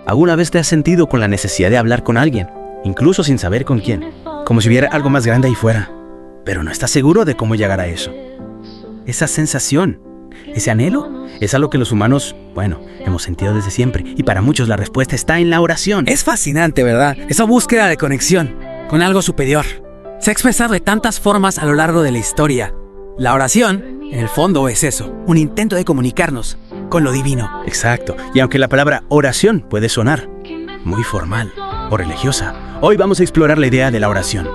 ¿Alguna vez te has sentido con la necesidad de hablar con alguien, incluso sin saber con quién? Como si hubiera algo más grande ahí fuera, pero no estás seguro de cómo llegar a eso. Esa sensación, ese anhelo, es algo que los humanos, hemos sentido desde siempre. Y para muchos la respuesta está en la oración. Es fascinante, ¿verdad? Esa búsqueda de conexión con algo superior. Se ha expresado de tantas formas a lo largo de la historia. La oración, en el fondo, es eso, un intento de comunicarnos con lo divino. Exacto. Y aunque la palabra oración puede sonar muy formal o religiosa, hoy vamos a explorar la idea de la oración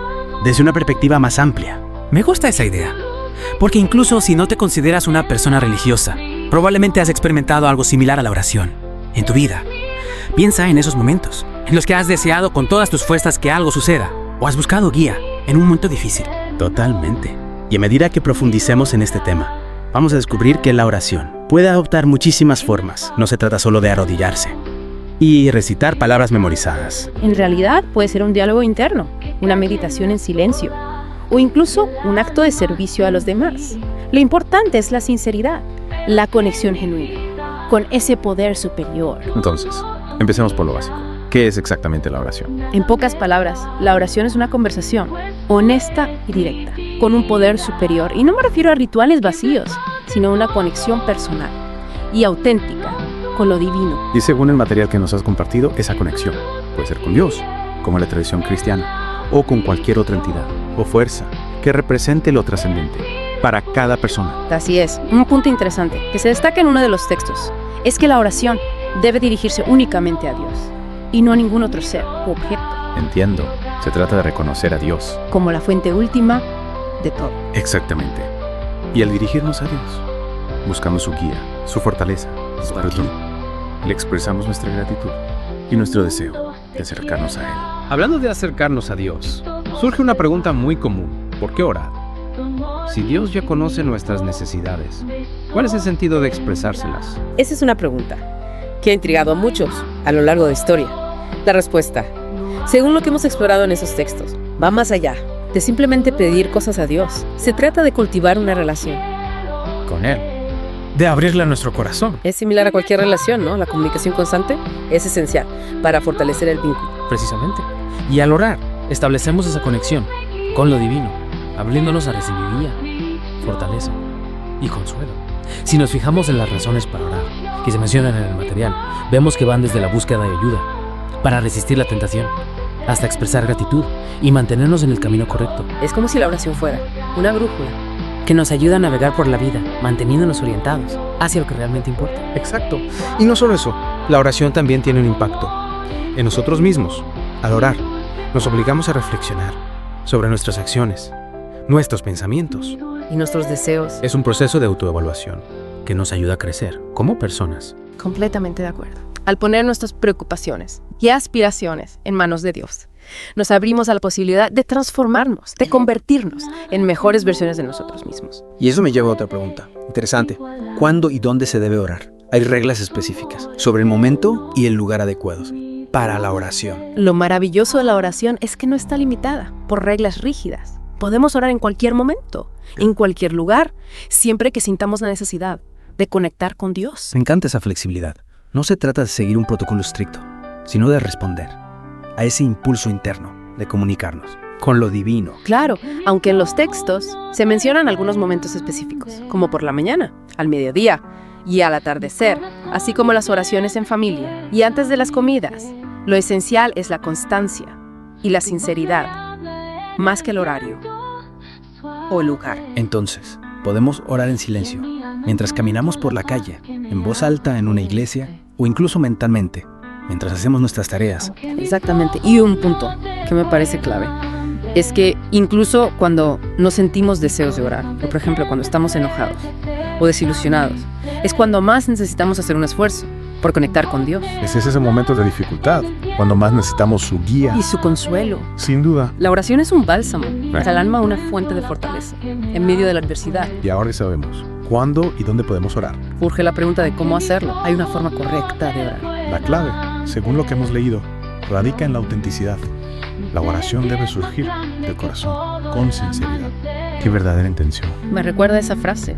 desde una perspectiva más amplia. Me gusta esa idea, porque incluso si no te consideras una persona religiosa, probablemente has experimentado algo similar a la oración en tu vida. Piensa en esos momentos en los que has deseado con todas tus fuerzas que algo suceda o has buscado guía en un momento difícil. Totalmente. Y a medida que profundicemos en este tema, vamos a descubrir que la oración puede adoptar muchísimas formas. No se trata solo de arrodillarse y recitar palabras memorizadas. En realidad puede ser un diálogo interno, una meditación en silencio o incluso un acto de servicio a los demás. Lo importante es la sinceridad, la conexión genuina, con ese poder superior. Entonces, empecemos por lo básico. ¿Qué es exactamente la oración? En pocas palabras, la oración es una conversación honesta y directa, con un poder superior. Y no me refiero a rituales vacíos, sino a una conexión personal y auténtica con lo divino. Y según el material que nos has compartido, esa conexión puede ser con Dios, como la tradición cristiana, o con cualquier otra entidad o fuerza que represente lo trascendente para cada persona. Así es. Un punto interesante que se destaca en uno de los textos es que la oración debe dirigirse únicamente a Dios y no a ningún otro ser u objeto. Entiendo. Se trata de reconocer a Dios Como la fuente última de todo. exactamente. Y al dirigirnos a Dios, buscamos su guía, su fortaleza, su perdón. Le expresamos nuestra gratitud y nuestro deseo de acercarnos a Él. Hablando de acercarnos a Dios, surge una pregunta muy común. ¿Por qué orar? Si Dios ya conoce nuestras necesidades, ¿cuál es el sentido de expresárselas? Esa es una pregunta que ha intrigado a muchos a lo largo de la historia. La respuesta, según lo que hemos explorado en esos textos, va más allá de simplemente pedir cosas a Dios. Se trata de cultivar una relación. Con Él. De abrirle a nuestro corazón. Es similar a cualquier relación, ¿no? La comunicación constante es esencial para fortalecer el vínculo. Precisamente. Y al orar, establecemos esa conexión con lo divino, abriéndonos a recibir guía, fortaleza y consuelo. Si nos fijamos en las razones para orar, que se mencionan en el material, vemos que van desde la búsqueda de ayuda, para resistir la tentación, hasta expresar gratitud y mantenernos en el camino correcto. Es como si la oración fuera una brújula. Que nos ayuda a navegar por la vida, manteniéndonos orientados hacia lo que realmente importa. Exacto. Y no solo eso, la oración también tiene un impacto en nosotros mismos. Al orar, nos obligamos a reflexionar sobre nuestras acciones, nuestros pensamientos. Y nuestros deseos. Es un proceso de autoevaluación que nos ayuda a crecer como personas. Completamente de acuerdo. Al poner nuestras preocupaciones y aspiraciones en manos de Dios, nos abrimos a la posibilidad de transformarnos, de convertirnos en mejores versiones de nosotros mismos. Y eso me lleva a otra pregunta interesante. ¿Cuándo y dónde se debe orar? Hay reglas específicas sobre el momento y el lugar adecuados para la oración. Lo maravilloso de la oración es que no está limitada por reglas rígidas. Podemos orar en cualquier momento, en cualquier lugar, siempre que sintamos la necesidad de conectar con Dios. Me encanta esa flexibilidad. No se trata de seguir un protocolo estricto, sino de responder a ese impulso interno de comunicarnos con lo divino. Claro, aunque en los textos se mencionan algunos momentos específicos, como por la mañana, al mediodía y al atardecer, así como las oraciones en familia y antes de las comidas. Lo esencial es la constancia y la sinceridad, más que el horario o el lugar. Entonces, podemos orar en silencio, mientras caminamos por la calle, en voz alta en una iglesia o incluso mentalmente, mientras hacemos nuestras tareas. Exactamente. Y un punto que me parece clave es que incluso cuando no sentimos deseos de orar, o por ejemplo cuando estamos enojados o desilusionados, es cuando más necesitamos hacer un esfuerzo por conectar con Dios. Es ese momento de dificultad, cuando más necesitamos su guía. Y su consuelo. Sin duda. La oración es un bálsamo para el alma, una fuente de fortaleza en medio de la adversidad. Y ahora ya sabemos cuándo y dónde podemos orar. Urge la pregunta de cómo hacerlo. Hay una forma correcta de orar. La clave, según lo que hemos leído, radica en la autenticidad. La oración debe surgir del corazón, con sinceridad y verdadera intención. Me recuerda esa frase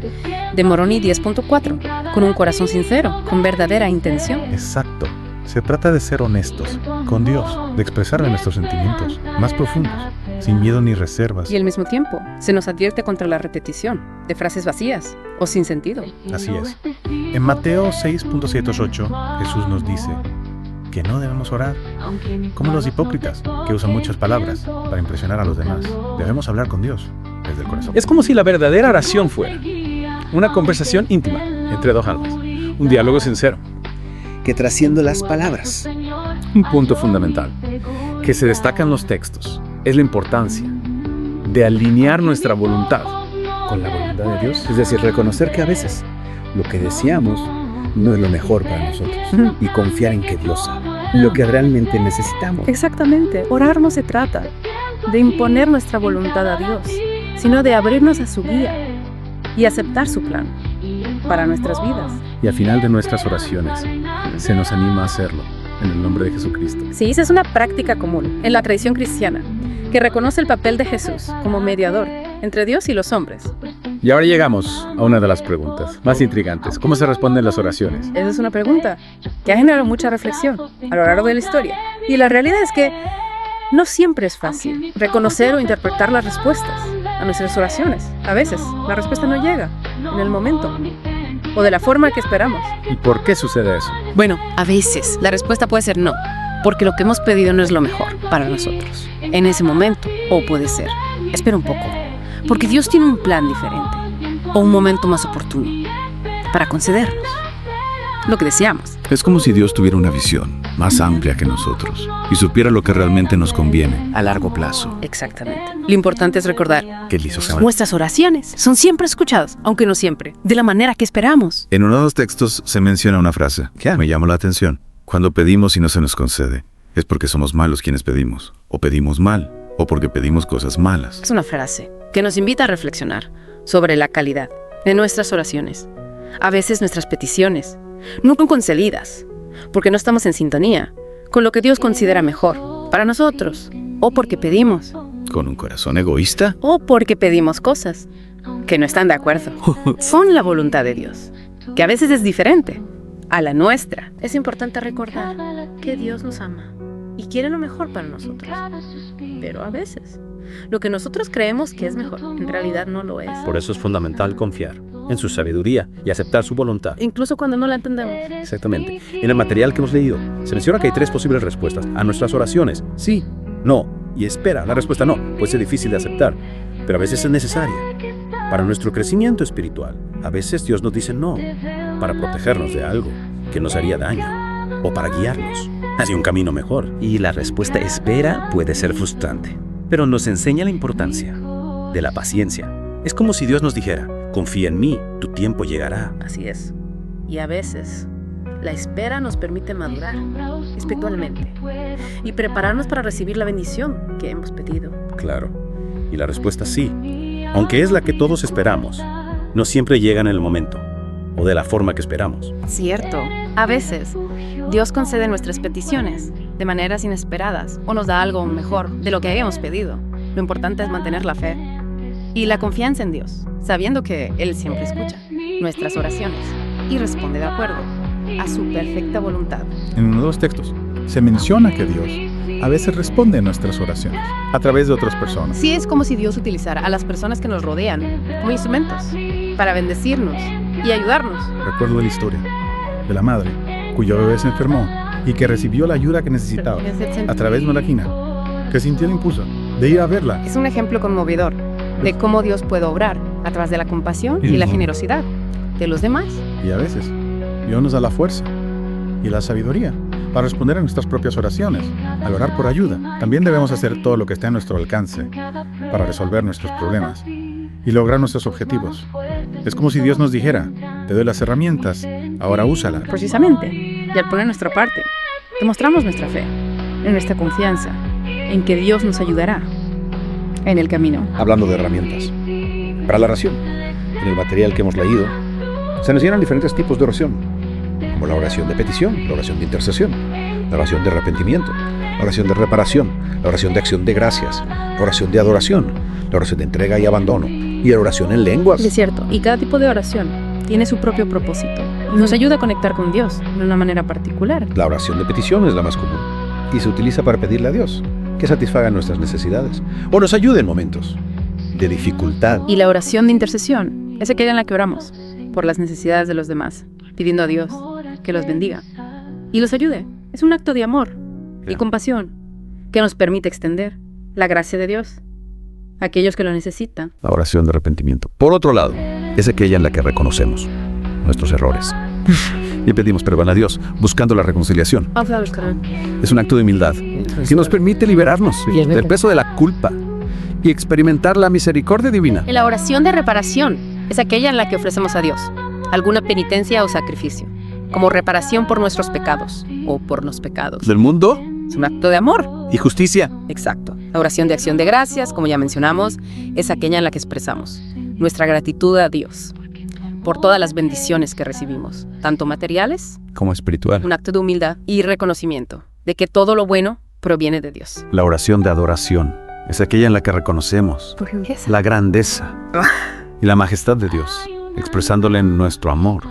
de Moroni 10.4, con un corazón sincero, con verdadera intención. Exacto. Se trata de ser honestos con Dios, de expresarle nuestros sentimientos más profundos, sin miedo ni reservas. Y al mismo tiempo, se nos advierte contra la repetición de frases vacías o sin sentido. Así es. En Mateo 6.78, Jesús nos dice que no debemos orar como los hipócritas, que usan muchas palabras para impresionar a los demás. Debemos hablar con Dios desde el corazón. Es como si la verdadera oración fuera una conversación íntima entre dos almas, un diálogo sincero. Que trasciende las palabras. Un punto fundamental que se destaca en los textos es la importancia de alinear nuestra voluntad Con la voluntad de Dios. Es decir, reconocer que a veces lo que deseamos no es lo mejor para nosotros. Y confiar en que Dios sabe lo que realmente necesitamos. Exactamente. Orar no se trata de imponer nuestra voluntad a Dios, sino de abrirnos a su guía y aceptar su plan para nuestras vidas. Y al final de nuestras oraciones, se nos anima a hacerlo, en el nombre de Jesucristo. Sí, esa es una práctica común en la tradición cristiana, que reconoce el papel de Jesús como mediador entre Dios y los hombres. Y ahora llegamos a una de las preguntas más intrigantes. ¿Cómo se responden las oraciones? Esa es una pregunta que ha generado mucha reflexión a lo largo de la historia. Y la realidad es que no siempre es fácil reconocer o interpretar las respuestas a nuestras oraciones. A veces la respuesta no llega en el momento o de la forma que esperamos. ¿Y por qué sucede eso? Bueno, a veces la respuesta puede ser no, porque lo que hemos pedido no es lo mejor para nosotros en ese momento. O puede ser, espera un poco, porque Dios tiene un plan diferente o un momento más oportuno para concedernos lo que deseamos. Es como si Dios tuviera una visión más amplia que nosotros y supiera lo que realmente nos conviene a largo plazo. Exactamente. Lo importante es recordar ¿Qué le hizo saber? nuestras oraciones son siempre escuchadas, aunque no siempre, de la manera que esperamos. En uno de los textos se menciona una frase que me llamó la atención. Cuando pedimos y no se nos concede, es porque somos malos quienes pedimos, o pedimos mal, o porque pedimos cosas malas. Es una frase que nos invita a reflexionar sobre la calidad de nuestras oraciones. A veces nuestras peticiones no son concedidas porque no estamos en sintonía con lo que Dios considera mejor para nosotros, o porque pedimos, ¿Con un corazón egoísta? o porque pedimos cosas que no están de acuerdo con la voluntad de Dios, que a veces es diferente a la nuestra. Es importante recordar que Dios nos ama y quiere lo mejor para nosotros, pero a veces lo que nosotros creemos que es mejor, en realidad no lo es. Por eso es fundamental confiar en su sabiduría y aceptar su voluntad. Incluso cuando no la entendemos. Exactamente. En el material que hemos leído, se menciona que hay 3 posibles respuestas a nuestras oraciones. Sí, no y espera. La respuesta no puede ser difícil de aceptar, pero a veces es necesaria para nuestro crecimiento espiritual. A veces Dios nos dice no para protegernos de algo que nos haría daño o para guiarnos hacia un camino mejor. Y la respuesta espera puede ser frustrante, pero nos enseña la importancia de la paciencia. Es como si Dios nos dijera, confía en mí, tu tiempo llegará. Así es. Y a veces la espera nos permite madurar espiritualmente y prepararnos para recibir la bendición que hemos pedido. Claro. Y la respuesta sí. Aunque es la que todos esperamos, no siempre llega en el momento o de la forma que esperamos. Cierto. A veces, Dios concede nuestras peticiones de maneras inesperadas o nos da algo mejor de lo que habíamos pedido. Lo importante es mantener la fe y la confianza en Dios, sabiendo que Él siempre escucha nuestras oraciones y responde de acuerdo a su perfecta voluntad. En uno de los textos se menciona que Dios a veces responde a nuestras oraciones a través de otras personas. Sí, es como si Dios utilizara a las personas que nos rodean como instrumentos para bendecirnos y ayudarnos. Recuerdo la historia de la madre cuyo bebé se enfermó y que recibió la ayuda que necesitaba a través de una quina, que sintió el impulso de ir a verla. Es un ejemplo conmovedor de cómo Dios puede obrar a través de la compasión y la generosidad de los demás. Y a veces Dios nos da la fuerza y la sabiduría para responder a nuestras propias oraciones. Al orar por ayuda, también debemos hacer todo lo que esté a nuestro alcance para resolver nuestros problemas y lograr nuestros objetivos. Es como si Dios nos dijera, te doy las herramientas, ahora úsalas. Precisamente, y al poner nuestra parte, demostramos nuestra fe, en nuestra confianza, en que Dios nos ayudará en el camino. Hablando de herramientas, para la oración, en el material que hemos leído, se mencionan diferentes tipos de oración, como la oración de petición, la oración de intercesión, la oración de arrepentimiento, la oración de reparación, la oración de acción de gracias, la oración de adoración, la oración de entrega y abandono, y la oración en lenguas. Es cierto, y cada tipo de oración tiene su propio propósito. Nos ayuda a conectar con Dios de una manera particular. La oración de petición es la más común y se utiliza para pedirle a Dios que satisfaga nuestras necesidades o nos ayude en momentos de dificultad. Y la oración de intercesión es aquella en la que oramos por las necesidades de los demás, pidiendo a Dios que los bendiga y los ayude. Es un acto de amor y compasión que nos permite extender la gracia de Dios a aquellos que lo necesitan. La oración de arrepentimiento, por otro lado, es aquella en la que reconocemos nuestros errores y pedimos perdón a Dios buscando la reconciliación. Es un acto de humildad que nos permite liberarnos del peso de la culpa y experimentar la misericordia divina. La oración de reparación es aquella en la que ofrecemos a Dios alguna penitencia o sacrificio, como reparación por nuestros pecados o por los pecados. Del mundo Es un acto de amor. y justicia. Exacto. La oración de acción de gracias, como ya mencionamos, es aquella en la que expresamos nuestra gratitud a Dios por todas las bendiciones que recibimos, tanto materiales, Como espiritual. un acto de humildad y reconocimiento de que todo lo bueno proviene de Dios. La oración de adoración es aquella en la que reconocemos la grandeza y la majestad de Dios, expresándole nuestro amor,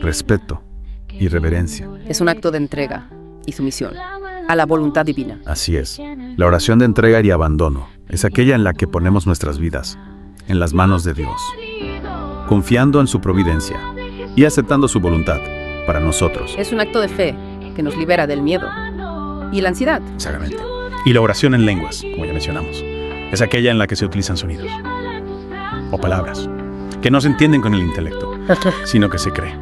respeto y reverencia. Es un acto de entrega y sumisión a la voluntad divina. Así es. La oración de entrega y abandono es aquella en la que ponemos nuestras vidas en las manos de Dios, confiando en su providencia y aceptando su voluntad para nosotros. Es un acto de fe que nos libera del miedo y la ansiedad. Exactamente. Y la oración en lenguas, como ya mencionamos, es aquella en la que se utilizan sonidos o palabras que no se entienden con el intelecto, sino que se cree,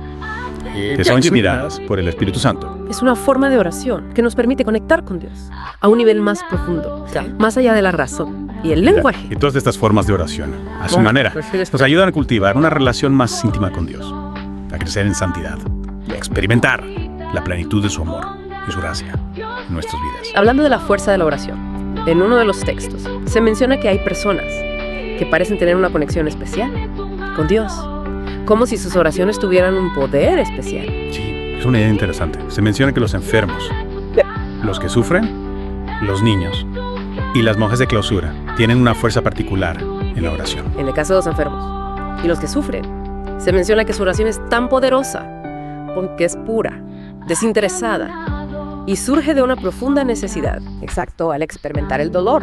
que son inspiradas por el Espíritu Santo. Es una forma de oración que nos permite conectar con Dios a un nivel más profundo, más allá de la razón y el lenguaje. Y todas estas formas de oración, a su manera, nos ayudan a cultivar una relación más íntima con Dios, a crecer en santidad y a experimentar la plenitud de su amor y su gracia en nuestras vidas. Hablando de la fuerza de la oración, en uno de los textos se menciona que hay personas que parecen tener una conexión especial con Dios, como si sus oraciones tuvieran un poder especial. Sí, es una idea interesante. Se menciona que los enfermos, los que sufren, los niños y las monjas de clausura tienen una fuerza particular en la oración. En el caso de los enfermos y los que sufren, se menciona que su oración es tan poderosa porque es pura, desinteresada y surge de una profunda necesidad. Exacto, al experimentar el dolor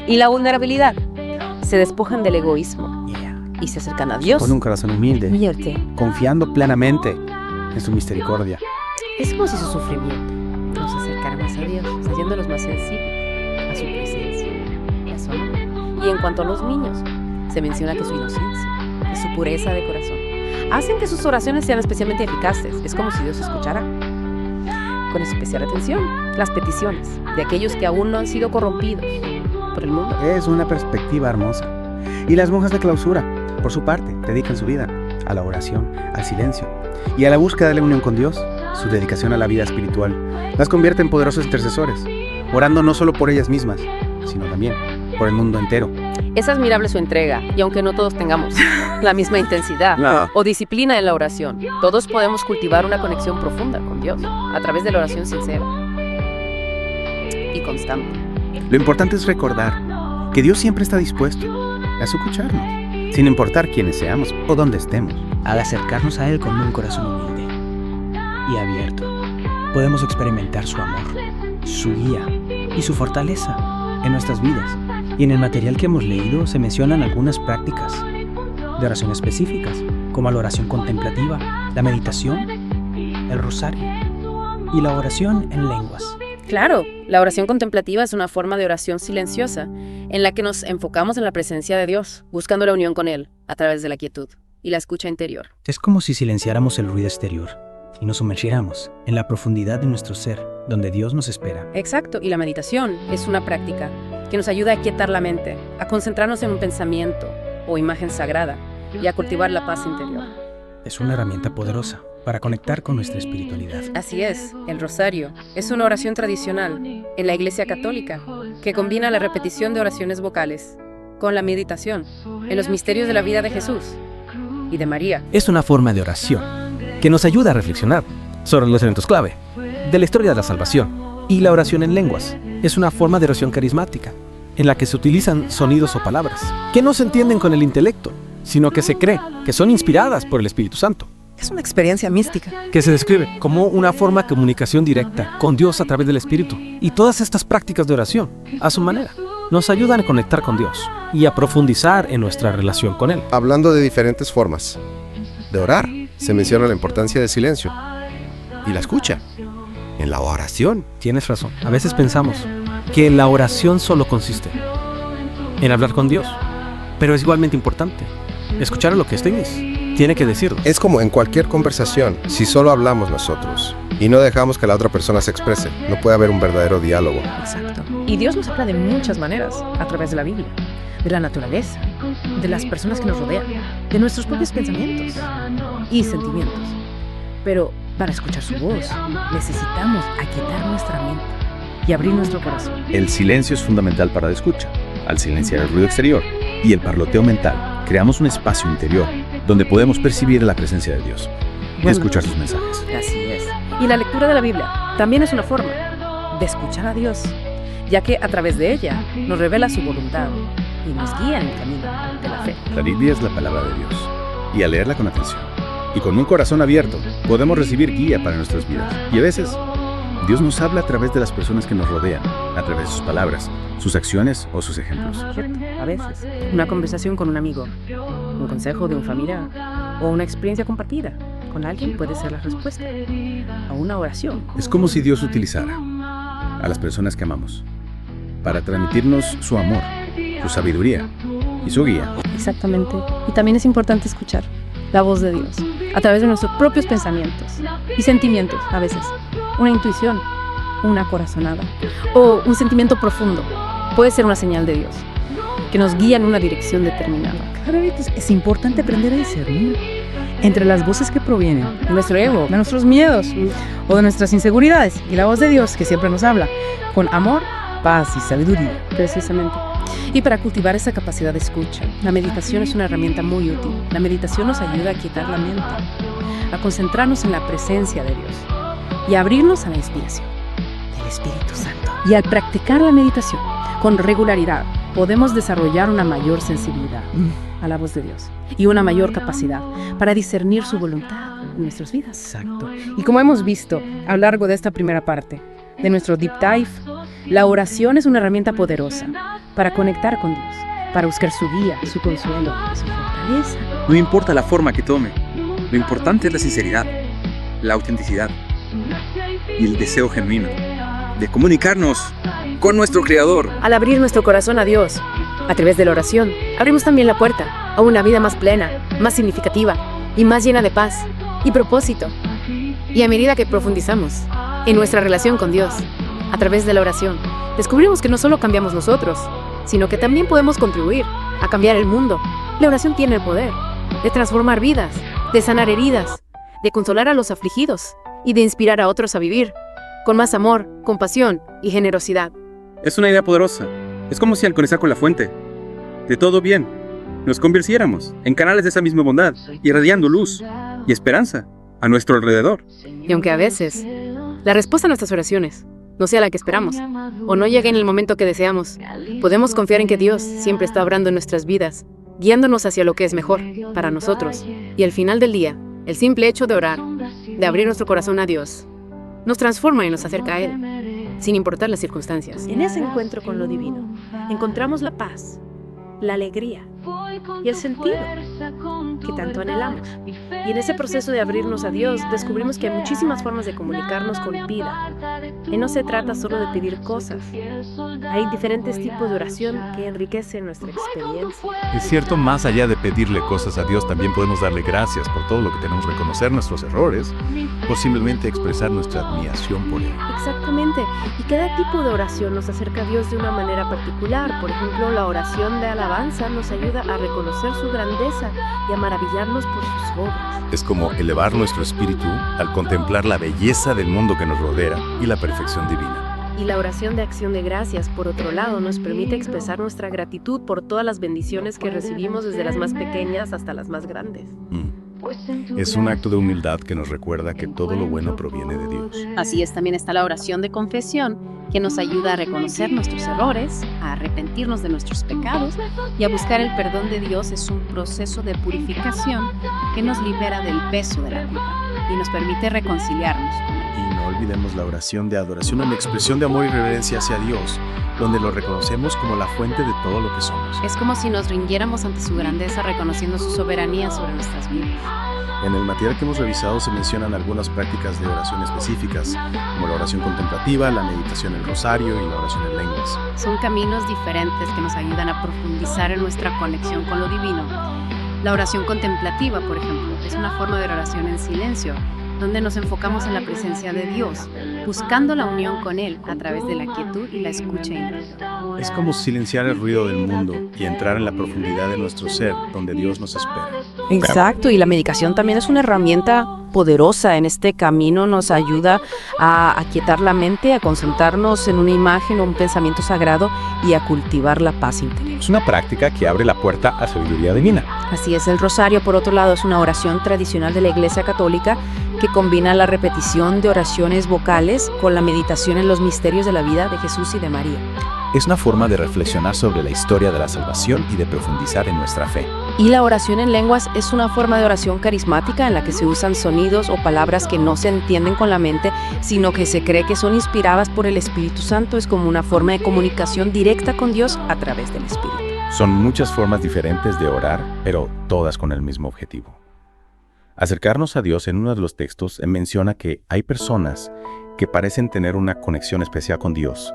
y la vulnerabilidad, se despojan del egoísmo y se acercan a Dios. Con un corazón humilde, Mierte. confiando plenamente en su misericordia. Es como si su sufrimiento nos acercara más a Dios, haciéndolos más sensibles a su presencia y a su amor. Y en cuanto a los niños, se menciona que su inocencia y su pureza de corazón hacen que sus oraciones sean especialmente eficaces. Es como si Dios escuchara con especial atención las peticiones de aquellos que aún no han sido corrompidos por el mundo. Es una perspectiva hermosa. Y las monjas de clausura, por su parte, dedican su vida a la oración, al silencio y a la búsqueda de la unión con Dios. Su dedicación a la vida espiritual las convierte en poderosos intercesores, orando no solo por ellas mismas, sino también por el mundo entero. Es admirable su entrega, y aunque no todos tengamos la misma intensidad o disciplina en la oración, todos podemos cultivar una conexión profunda con Dios a través de la oración sincera y constante. Lo importante es recordar que Dios siempre está dispuesto a escucharnos, sin importar quiénes seamos o dónde estemos. Al acercarnos a Él con un corazón humilde y abierto, podemos experimentar su amor, su guía y su fortaleza en nuestras vidas. Y en el material que hemos leído se mencionan algunas prácticas de oración específicas, como la oración contemplativa, la meditación, el rosario y la oración en lenguas. Claro, la oración contemplativa es una forma de oración silenciosa en la que nos enfocamos en la presencia de Dios, buscando la unión con Él a través de la quietud y la escucha interior. Es como si silenciáramos el ruido exterior y nos sumergiéramos en la profundidad de nuestro ser, donde Dios nos espera. Exacto, y la meditación es una práctica que nos ayuda a quietar la mente, a concentrarnos en un pensamiento o imagen sagrada y a cultivar la paz interior. Es una herramienta poderosa para conectar con nuestra espiritualidad. Así es, el rosario es una oración tradicional en la Iglesia Católica que combina la repetición de oraciones vocales con la meditación en los misterios de la vida de Jesús y de María. Es una forma de oración que nos ayuda a reflexionar sobre los eventos clave de la historia de la salvación. Y la oración en lenguas es una forma de oración carismática en la que se utilizan sonidos o palabras que no se entienden con el intelecto, sino que se cree que son inspiradas por el Espíritu Santo, Es una experiencia mística. que se describe como una forma de comunicación directa con Dios a través del Espíritu. Y todas estas prácticas de oración, a su manera, nos ayudan a conectar con Dios y a profundizar en nuestra relación con Él. Hablando de diferentes formas de orar, se menciona la importancia del silencio y la escucha en la oración. Tienes razón. A veces pensamos que la oración solo consiste en hablar con Dios, pero es igualmente importante escuchar a lo que éste tiene que decirnos. Es como en cualquier conversación, si solo hablamos nosotros y no dejamos que la otra persona se exprese, no puede haber un verdadero diálogo. Exacto. Y Dios nos habla de muchas maneras, a través de la Biblia, de la naturaleza, de las personas que nos rodean, de nuestros propios pensamientos y sentimientos. Pero para escuchar su voz, necesitamos aquietar nuestra mente y abrir nuestro corazón. El silencio es fundamental para la escucha. Al silenciar el ruido exterior y el parloteo mental, creamos un espacio interior donde podemos percibir la presencia de Dios y escuchar sus mensajes. Así es. Y la lectura de la Biblia también es una forma de escuchar a Dios, ya que a través de ella nos revela su voluntad y nos guía en el camino de la fe. La Biblia es la palabra de Dios y al leerla con atención y con un corazón abierto podemos recibir guía para nuestras vidas. Y a veces Dios nos habla a través de las personas que nos rodean, a través de sus palabras, sus acciones o sus ejemplos. ¿Cierto? A veces, una conversación con un amigo, un consejo de un familiar o una experiencia compartida con alguien puede ser la respuesta a una oración. Es como si Dios utilizara a las personas que amamos para transmitirnos su amor, su sabiduría y su guía. Exactamente. Y también es importante escuchar la voz de Dios a través de nuestros propios pensamientos y sentimientos, a veces. Una intuición, una corazonada o un sentimiento profundo puede ser una señal de Dios que nos guía en una dirección determinada. Claro, es importante aprender a discernir entre las voces que provienen De nuestro ego. de nuestros miedos o de nuestras inseguridades y la voz de Dios que siempre nos habla con amor, paz y sabiduría. Precisamente. Y para cultivar esa capacidad de escucha, la meditación es una herramienta muy útil. La meditación nos ayuda a quietar la mente, a concentrarnos en la presencia de Dios y a abrirnos a la inspiración del Espíritu Santo. Y al practicar la meditación con regularidad, podemos desarrollar una mayor sensibilidad a la voz de Dios y una mayor capacidad para discernir su voluntad en nuestras vidas. Exacto. Y como hemos visto a lo largo de esta primera parte de nuestro Deep Dive, la oración es una herramienta poderosa para conectar con Dios, para buscar su guía, su consuelo, su fortaleza. No importa la forma que tome, lo importante es la sinceridad, la autenticidad y el deseo genuino de comunicarnos con nuestro Creador. Al abrir nuestro corazón a Dios, a través de la oración, abrimos también la puerta a una vida más plena, más significativa y más llena de paz y propósito. Y a medida que profundizamos en nuestra relación con Dios, a través de la oración, descubrimos que no solo cambiamos nosotros, sino que también podemos contribuir a cambiar el mundo. La oración tiene el poder de transformar vidas, de sanar heridas, de consolar a los afligidos y de inspirar a otros a vivir con más amor, compasión y generosidad. Es una idea poderosa. Es como si al conectar con la fuente de todo bien, nos convirtiéramos en canales de esa misma bondad, irradiando luz y esperanza a nuestro alrededor. Y aunque a veces la respuesta a nuestras oraciones no sea la que esperamos o no llegue en el momento que deseamos, podemos confiar en que Dios siempre está obrando en nuestras vidas, guiándonos hacia lo que es mejor para nosotros. Y al final del día, el simple hecho de orar, de abrir nuestro corazón a Dios, nos transforma y nos acerca a Él, sin importar las circunstancias. En ese encuentro con lo divino, encontramos la paz, la alegría y el sentido que tanto anhelamos. Y en ese proceso de abrirnos a Dios, descubrimos que hay muchísimas formas de comunicarnos con vida. Y no se trata solo de pedir cosas. Hay diferentes tipos de oración que enriquecen nuestra experiencia. Es cierto, más allá de pedirle cosas a Dios, también podemos darle gracias por todo lo que tenemos, reconocer nuestros errores o simplemente expresar nuestra admiración por Él. Exactamente. Y cada tipo de oración nos acerca a Dios de una manera particular. Por ejemplo, la oración de alabanza nos ayuda a reconocer su grandeza y a maravillarnos por sus obras. Es como elevar nuestro espíritu al contemplar la belleza del mundo que nos rodea y la perfección divina. Y la oración de acción de gracias, por otro lado, nos permite expresar nuestra gratitud por todas las bendiciones que recibimos desde las más pequeñas hasta las más grandes. Es un acto de humildad que nos recuerda que todo lo bueno proviene de Dios. Así es, también está la oración de confesión, que nos ayuda a reconocer nuestros errores, a arrepentirnos de nuestros pecados y a buscar el perdón de Dios. Es un proceso de purificación que nos libera del peso de la culpa y nos permite reconciliarnos con Él. Y no olvidemos la oración de adoración en la expresión de amor y reverencia hacia Dios, donde lo reconocemos como la fuente de todo lo que somos. Es como si nos rindiéramos ante su grandeza, reconociendo su soberanía sobre nuestras vidas. En el material que hemos revisado se mencionan algunas prácticas de oración específicas, como la oración contemplativa, la meditación en el rosario y la oración en lenguas. Son caminos diferentes que nos ayudan a profundizar en nuestra conexión con lo divino. La oración contemplativa, por ejemplo, es una forma de oración en silencio, donde nos enfocamos en la presencia de Dios, buscando la unión con Él a través de la quietud y la escucha íntima. Es como silenciar el ruido del mundo y entrar en la profundidad de nuestro ser, donde Dios nos espera. Exacto, y la meditación también es una herramienta poderosa en este camino, nos ayuda a aquietar la mente, a concentrarnos en una imagen o un pensamiento sagrado y a cultivar la paz interior. Es una práctica que abre la puerta a sabiduría divina. Así es, el rosario, por otro lado, es una oración tradicional de la Iglesia Católica que combina la repetición de oraciones vocales con la meditación en los misterios de la vida de Jesús y de María. Es una forma de reflexionar sobre la historia de la salvación y de profundizar en nuestra fe. Y la oración en lenguas es una forma de oración carismática en la que se usan sonidos o palabras que no se entienden con la mente, sino que se cree que son inspiradas por el Espíritu Santo. Es como una forma de comunicación directa con Dios a través del Espíritu. Son muchas formas diferentes de orar, pero todas con el mismo objetivo. Acercarnos a Dios. En uno de los textos menciona que hay personas que parecen tener una conexión especial con Dios,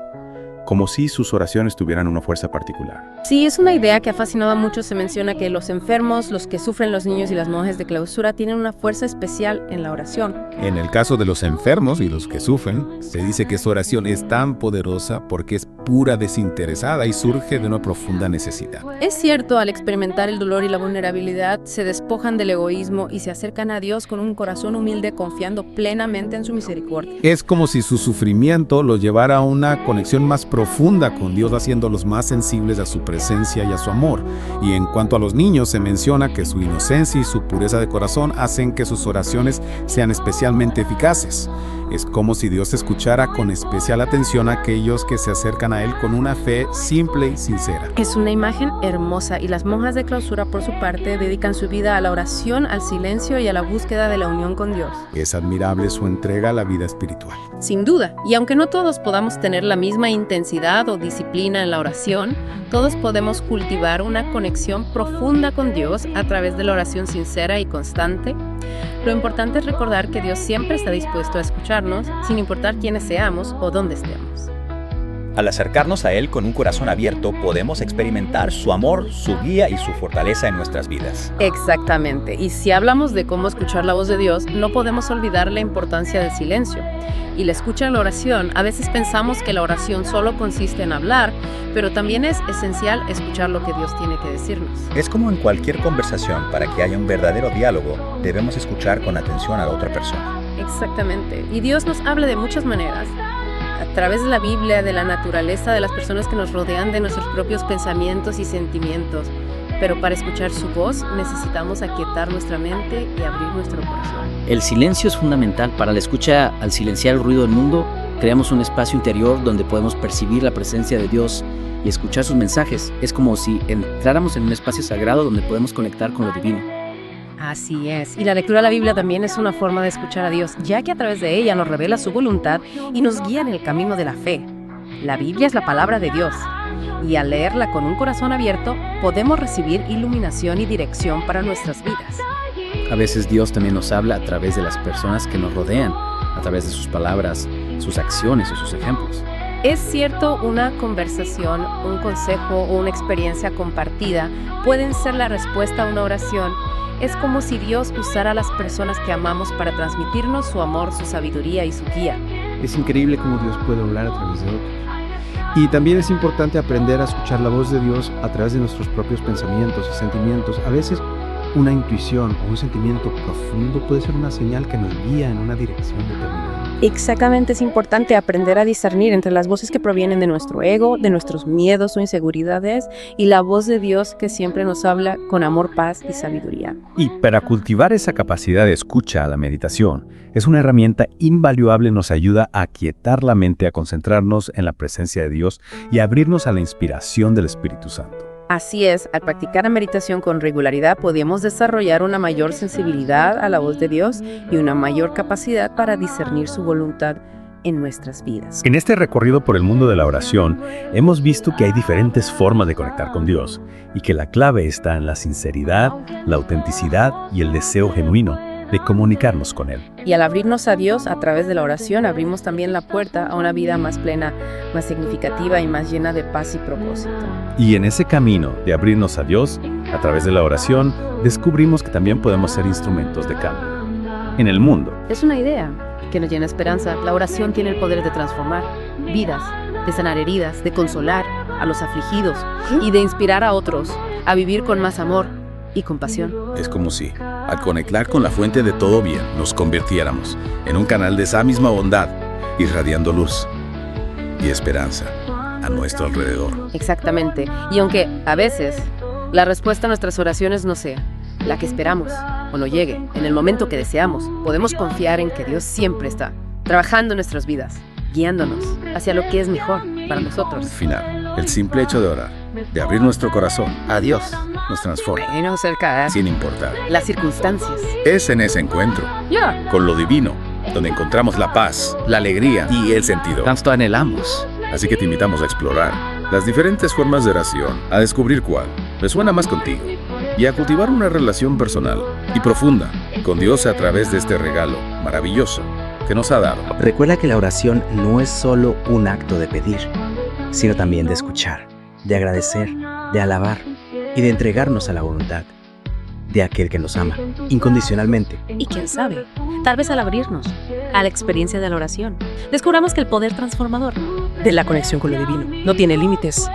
como si sus oraciones tuvieran una fuerza particular. Sí, es una idea que ha fascinado a muchos. Se menciona que los enfermos, los que sufren, los niños y las monjas de clausura tienen una fuerza especial en la oración. En el caso de los enfermos y los que sufren, se dice que su oración es tan poderosa porque es pura desinteresada y surge de una profunda necesidad. Es cierto, al experimentar el dolor y la vulnerabilidad, se despojan del egoísmo y se acercan a Dios con un corazón humilde, confiando plenamente en su misericordia. Es como si su sufrimiento los llevara a una conexión más profunda con Dios, haciéndolos más sensibles a su presencia y a su amor. Y en cuanto a los niños, se menciona que su inocencia y su pureza de corazón hacen que sus oraciones sean especialmente eficaces. Es como si Dios escuchara con especial atención a aquellos que se acercan a Él con una fe simple y sincera. Es una imagen hermosa, y las monjas de clausura, por su parte, dedican su vida a la oración, al silencio y a la búsqueda de la unión con Dios. Es admirable su entrega a la vida espiritual. Sin duda, y aunque no todos podamos tener la misma intensidad o disciplina en la oración, todos podemos cultivar una conexión profunda con Dios a través de la oración sincera y constante. Lo importante es recordar que Dios siempre está dispuesto a escucharnos, sin importar quiénes seamos o dónde estemos. Al acercarnos a Él con un corazón abierto, podemos experimentar su amor, su guía y su fortaleza en nuestras vidas. Exactamente. Y si hablamos de cómo escuchar la voz de Dios, no podemos olvidar la importancia del silencio. Y la escucha en la oración, a veces pensamos que la oración solo consiste en hablar, pero también es esencial escuchar lo que Dios tiene que decirnos. Es como en cualquier conversación, para que haya un verdadero diálogo, debemos escuchar con atención a la otra persona. Exactamente. Y Dios nos habla de muchas maneras. A través de la Biblia, de la naturaleza, de las personas que nos rodean, de nuestros propios pensamientos y sentimientos. Pero para escuchar su voz necesitamos aquietar nuestra mente y abrir nuestro corazón. El silencio es fundamental. Para la escucha, al silenciar el ruido del mundo, creamos un espacio interior donde podemos percibir la presencia de Dios y escuchar sus mensajes. Es como si entráramos en un espacio sagrado donde podemos conectar con lo divino. Así es. Y la lectura de la Biblia también es una forma de escuchar a Dios, ya que a través de ella nos revela su voluntad y nos guía en el camino de la fe. La Biblia es la palabra de Dios, y al leerla con un corazón abierto, podemos recibir iluminación y dirección para nuestras vidas. A veces Dios también nos habla a través de las personas que nos rodean, a través de sus palabras, sus acciones o sus ejemplos. Es cierto, una conversación, un consejo o una experiencia compartida pueden ser la respuesta a una oración. Es como si Dios usara a las personas que amamos para transmitirnos su amor, su sabiduría y su guía. Es increíble cómo Dios puede hablar a través de otros. Y también es importante aprender a escuchar la voz de Dios a través de nuestros propios pensamientos y sentimientos. A veces una intuición o un sentimiento profundo puede ser una señal que nos guía en una dirección determinada. Exactamente, es importante aprender a discernir entre las voces que provienen de nuestro ego, de nuestros miedos o inseguridades, y la voz de Dios que siempre nos habla con amor, paz y sabiduría. Y para cultivar esa capacidad de escucha a la meditación, es una herramienta invaluable, nos ayuda a aquietar la mente, a concentrarnos en la presencia de Dios y a abrirnos a la inspiración del Espíritu Santo. Así es, al practicar la meditación con regularidad podemos desarrollar una mayor sensibilidad a la voz de Dios y una mayor capacidad para discernir su voluntad en nuestras vidas. En este recorrido por el mundo de la oración, hemos visto que hay diferentes formas de conectar con Dios y que la clave está en la sinceridad, la autenticidad y el deseo genuino de comunicarnos con Él. Y al abrirnos a Dios a través de la oración, abrimos también la puerta a una vida más plena, más significativa y más llena de paz y propósito. Y en ese camino de abrirnos a Dios, a través de la oración, descubrimos que también podemos ser instrumentos de cambio en el mundo. Es una idea que nos llena esperanza. La oración tiene el poder de transformar vidas, de sanar heridas, de consolar a los afligidos y de inspirar a otros a vivir con más amor y compasión. Es como si, al conectar con la fuente de todo bien, nos convirtiéramos en un canal de esa misma bondad, irradiando luz y esperanza a nuestro alrededor. Exactamente. Y aunque a veces la respuesta a nuestras oraciones no sea la que esperamos o no llegue en el momento que deseamos, podemos confiar en que Dios siempre está trabajando en nuestras vidas, guiándonos hacia lo que es mejor para nosotros. Al final, el simple hecho de orar, de abrir nuestro corazón a Dios, nos transforma, Bueno, cerca sin importar. las circunstancias. Es en ese encuentro, con lo divino, donde encontramos la paz, la alegría y el sentido. Tanto anhelamos. Así que te invitamos a explorar las diferentes formas de oración, a descubrir cuál resuena más contigo y a cultivar una relación personal y profunda con Dios a través de este regalo maravilloso que nos ha dado. Recuerda que la oración no es solo un acto de pedir, sino también de escuchar, de agradecer, de alabar y de entregarnos a la voluntad de aquel que nos ama incondicionalmente. Y quién sabe, tal vez al abrirnos a la experiencia de la oración, descubramos que el poder transformador De la conexión con lo divino no tiene límites.